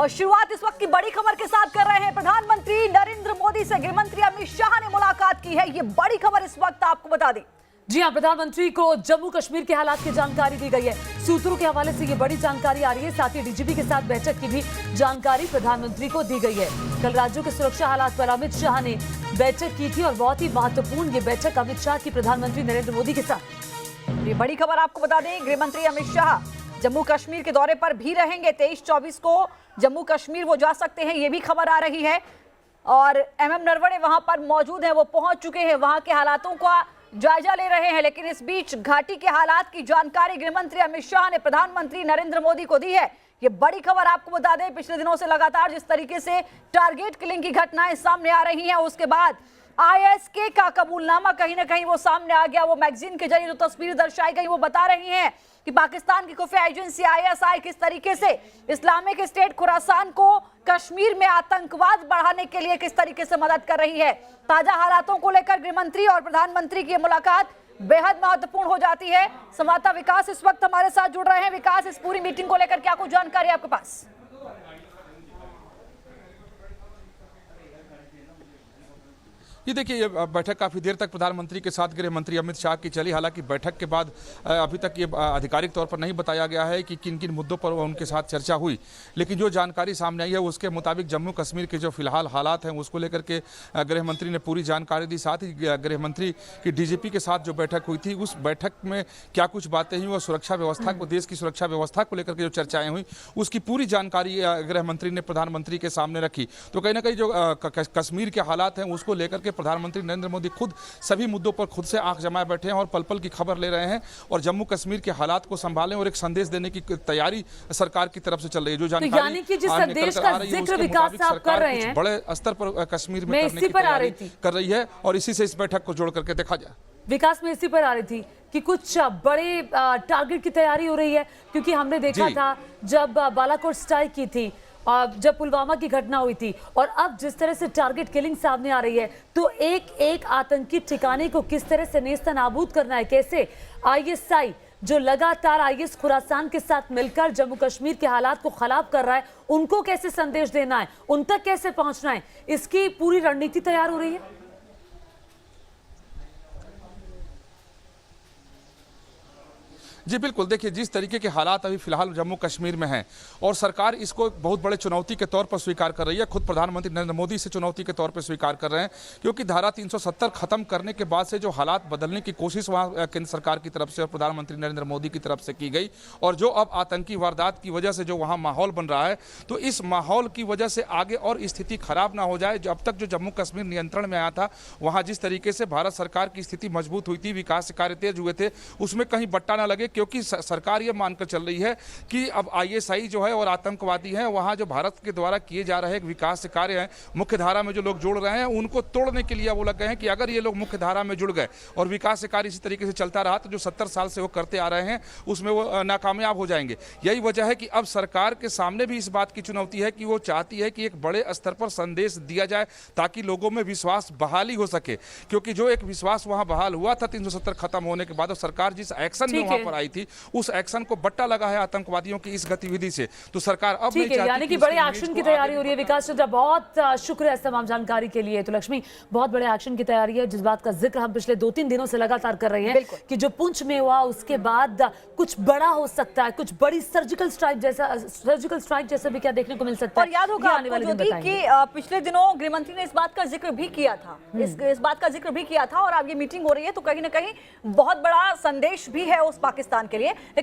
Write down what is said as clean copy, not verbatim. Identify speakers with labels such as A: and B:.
A: और शुरुआत इस वक्त की बड़ी खबर के साथ कर रहे हैं। प्रधानमंत्री नरेंद्र मोदी से गृह मंत्री अमित शाह ने मुलाकात की है। ये बड़ी खबर इस वक्त आपको बता दें।
B: जी हां, प्रधानमंत्री को जम्मू कश्मीर के हालात की जानकारी दी गई है। सूत्रों के हवाले से ये बड़ी जानकारी आ रही है। साथ ही डीजीपी के साथ बैठक की भी जानकारी प्रधानमंत्री को दी गई है। कल राज्यों के सुरक्षा हालात पर अमित शाह ने बैठक की थी और बहुत ही महत्वपूर्ण ये बैठक अमित शाह की प्रधानमंत्री नरेंद्र मोदी के साथ।
A: ये बड़ी खबर आपको बता दें, गृह मंत्री अमित शाह जम्मू कश्मीर के दौरे पर भी रहेंगे। 23-24 को जम्मू कश्मीर वो जा सकते हैं, ये भी खबर आ रही है। और एमएम नरवणे वहां पर मौजूद हैं, वो पहुंच चुके हैं, वहां के हालातों का जायजा ले रहे हैं। लेकिन इस बीच घाटी के हालात की जानकारी गृह मंत्री अमित शाह ने प्रधानमंत्री नरेंद्र मोदी को दी है। ये बड़ी खबर आपको बता दें, पिछले दिनों से लगातार जिस तरीके से टारगेट किलिंग की घटनाएं सामने आ रही हैं, उसके बाद आईएसके का कबूलनामा कहीं ना कहीं वो सामने आ गया। वो मैगजीन के जरिए जो तस्वीरें दर्शाई गई वो बता रही हैं कि पाकिस्तान की खुफिया एजेंसी आईएसआई किस तरीके से इस्लामिक स्टेट खुरासान को कश्मीर में आतंकवाद बढ़ाने के लिए किस तरीके से मदद कर रही है। ताजा हालातों को लेकर गृह मंत्री और प्रधानमंत्री की मुलाकात बेहद महत्वपूर्ण हो जाती है। संवाददाता विकास इस वक्त हमारे साथ जुड़ रहे हैं। विकास, इस पूरी मीटिंग को लेकर क्या कुछ जानकारी है आपके पास?
C: ये देखिए, ये बैठक काफ़ी देर तक प्रधानमंत्री के साथ गृह मंत्री अमित शाह की चली। हालांकि बैठक के बाद अभी तक ये आधिकारिक तौर पर नहीं बताया गया है कि किन किन मुद्दों पर उनके साथ चर्चा हुई। लेकिन जो जानकारी सामने आई है उसके मुताबिक जम्मू कश्मीर के जो फिलहाल हालात हैं उसको लेकर के गृह मंत्री ने पूरी जानकारी दी। साथ ही गृह मंत्री की डीजीपी के साथ जो बैठक हुई थी उस बैठक में क्या कुछ बातें हुई और सुरक्षा व्यवस्था को, देश की सुरक्षा व्यवस्था को लेकर के जो चर्चाएँ हुई उसकी पूरी जानकारी गृह मंत्री ने प्रधानमंत्री के सामने रखी। तो कहीं ना कहीं जो कश्मीर के हालात हैं उसको लेकर के प्रधानमंत्री नरेंद्र मोदी खुद सभी मुद्दों पर खुद से आंख जमाए बैठे हैं और पल पल की खबर ले रहे हैं और जम्मू कश्मीर के हालात को संभालने और एक संदेश देने की तैयारी सरकार की तरफ से चल रही है। जो जानकारी
B: यानी कि जिस संदेश का जिक्र विकास साहब कर रहे हैं,
C: बड़े स्तर पर कश्मीर में करने की तैयारी कर रही है और इसी से इस बैठक को जोड़ करके देखा जाए।
B: विकास में इसी पर आ रही थी कि कुछ बड़े टारगेट की तैयारी हो रही है, क्योंकि हमने देखा था जब बालाकोट स्ट्राइक की थी, जब पुलवामा की घटना हुई थी, और अब जिस तरह से टारगेट किलिंग सामने आ रही है, तो एक एक आतंकी ठिकाने को किस तरह से नेस्तनाबूद करना है, कैसे आईएसआई जो लगातार आईएस खुरासान के साथ मिलकर जम्मू कश्मीर के हालात को खराब कर रहा है, उनको कैसे संदेश देना है, उन तक कैसे पहुंचना है, इसकी पूरी रणनीति तैयार हो रही है।
C: जी बिल्कुल, देखिए जिस तरीके के हालात अभी फिलहाल जम्मू कश्मीर में हैं और सरकार इसको बहुत बड़े चुनौती के तौर पर स्वीकार कर रही है। खुद प्रधानमंत्री नरेंद्र मोदी से चुनौती के तौर पर स्वीकार कर रहे हैं, क्योंकि धारा 370 खत्म करने के बाद से जो हालात बदलने की कोशिश वहाँ केंद्र सरकार की तरफ से और प्रधानमंत्री नरेंद्र मोदी की तरफ से की गई, और जो अब आतंकी वारदात की वजह से जो वहाँ माहौल बन रहा है, तो इस माहौल की वजह से आगे और स्थिति खराब ना हो जाए। जो अब तक जो जम्मू कश्मीर नियंत्रण में आया था, वहाँ जिस तरीके से भारत सरकार की स्थिति मजबूत हुई थी, विकास कार्य तेज हुए थे, उसमें कहीं बट्टा ना लगे, क्योंकि सरकार ये मानकर चल रही है कि अब आईएसआई जो है और आतंकवादी हैं, वहां जो भारत के द्वारा किए जा रहे विकास कार्य हैं, मुख्य धारा में जो लोग जुड़ रहे हैं, उनको तोड़ने के लिए वो लग गए हैं कि अगर ये लोग मुख्य धारा में जुड़ गए और विकास कार्य इसी तरीके से चलता रहा तो जो 70 साल से वो करते आ रहे हैं उसमें वो नाकामयाब हो जाएंगे। यही वजह है कि अब सरकार के सामने भी इस बात की चुनौती है कि वो चाहती है कि एक बड़े स्तर पर संदेश दिया जाए ताकि लोगों में विश्वास बहाली हो सके, क्योंकि जो एक विश्वास वहां बहाल हुआ था 370 खत्म होने के बाद, और सरकार जिस एक्शन में वहां पर आई थी उस एक्शन को बट्टा लगा है आतंकवादियों की इस गतिविधि से, तो सरकार अब नहीं चाहती,
B: यानी कि बड़े एक्शन की तैयारी हो रही है। विकास चंद्रा, बहुत शुक्रिया इस तमाम जानकारी के लिए। तो लक्ष्मी, बहुत बड़े एक्शन की तैयारी है, जिस बात का जिक्र हम पिछले 2-3 दिनों से लगातार कर रहे हैं कि जो पुंछ में हुआ उसके बाद कुछ बड़ा हो सकता है, कुछ बड़ी सर्जिकल स्ट्राइक जैसा भी क्या देखने को मिल सकता है।
A: और याद होगा कि पिछले दिनों गृह मंत्री ने इस बात का जिक्र भी किया था, इस बात का जिक्र भी किया था, और अब ये मीटिंग हो रही है तो कहीं ना कहीं बहुत बड़ा संदेश भी है उस पाकिस्तान के लिए।